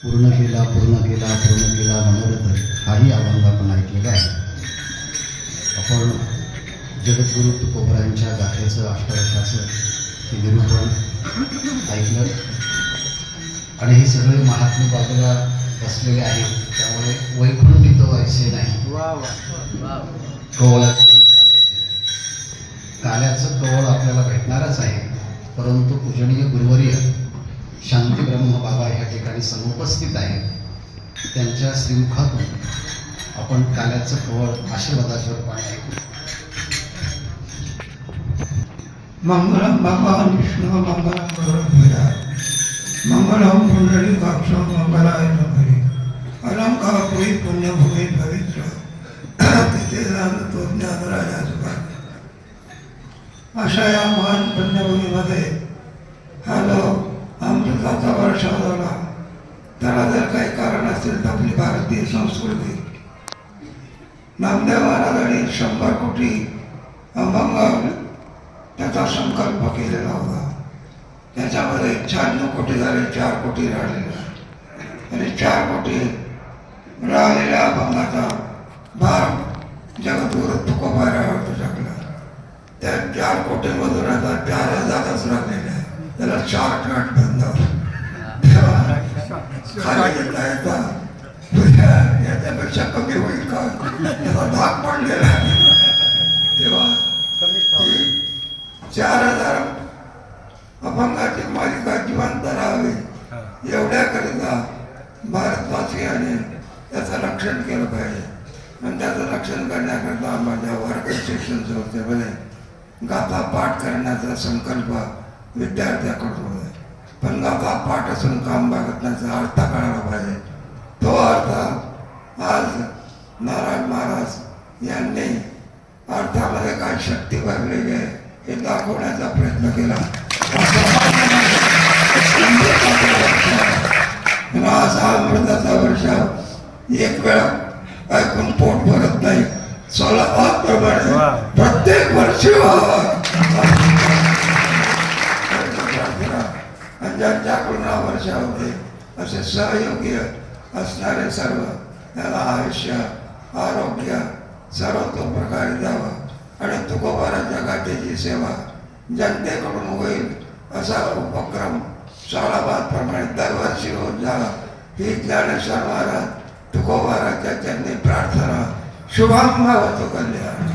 पूर्ण केला मनोरथ हाही अभंग आपण ऐकलेला आहे. आपण जगद्गुरु तुकोबरायांच्या गाथेचं अष्टवर्षाचं हे निरूपण ऐकलं आणि हे सगळे महात्मे बाजूला बसलेले आहेत. त्यामुळे वैकुंठित व्हायचे नाही. कवळ काल्याचं कवळ आपल्याला भेटणारच आहे. परंतु पूजनीय गुरुवर्य शांती ब्रह्म बाबा ह्या ठिकाणी समुपस्थित आहेत. त्यांच्या श्रीमुखातून आपण काल्याचं कवळ आशीर्वादाच्या रूपाने ऐकू. मंगलम भगवान विष्णु मंगलम गुरुर्भुजा मंगलम पुंडरीकाक्ष मंगलाय नमः. अलंकापुरी पुण्यभूमी पवित्र तिथे तो ज्ञानराजा सुखा. अशा या महान पुण्यभूमीमध्ये हा लोक अमृताचा वर्षा झाला. त्याला जर काही कारण असेल तर आपली भारतीय संस्कृती नामदेव महाराजांनी 100 कोटी अभंग त्याचा संकल्प केलेला होता. त्याच्यामध्ये 96 कोटी झाले, 4 कोटी राहिलेला आणि 4 कोटी राहिलेल्या अभंगाचा भाग जगद्गुरु तुकोबारावर टाकला. त्या 4 कोटीमधून आता 4000च राहिलेले आहे. त्याला 4 ट्रक बंद तेव्हा खाली येता येता याच्यापेक्षा कमी होईल का त्याचा भाग पडलेला आहे. तेव्हा 4000 अभंगाची मालिका जिवंत राहावी एवढ्याकरिता भारतवासियांनी त्याचं रक्षण केलं पाहिजे. आणि त्याचं रक्षण करण्याकरिता माझ्या वर्ग शिक्षण संस्थेमध्ये गाथा पाठ करण्याचा संकल्प विद्यार्थ्याकडून होता. पण गाथा पाठ असून काम बघत नाही, अर्थ कळायला पाहिजे. तो अर्थ आज नारायण महाराज यांनी अर्थामध्ये काय शक्ती भरलेली आहे हे दाखवण्याचा प्रयत्न केला. आज हा अमृताचा वर्ष एक वेळा ऐकून पोट भरत नाही. 16 प्रमाणे प्रत्येक वर्षी ज्यांच्याकडून हा वर्षा होते असे सहयोगी असणारे सर्व त्याला आयुष्य आरोग्य सर्वतोप्रकारे द्यावं आणि तुकोबाराच्या गाठीची सेवा जनतेकडून होईल असा उपक्रम 16 प्रमाणे दरवर्षी होत जावा ही ज्ञानेश्वर महाराज तुकोबाराच्या चरणी प्रार्थना. शुभम भवतु कल्याण.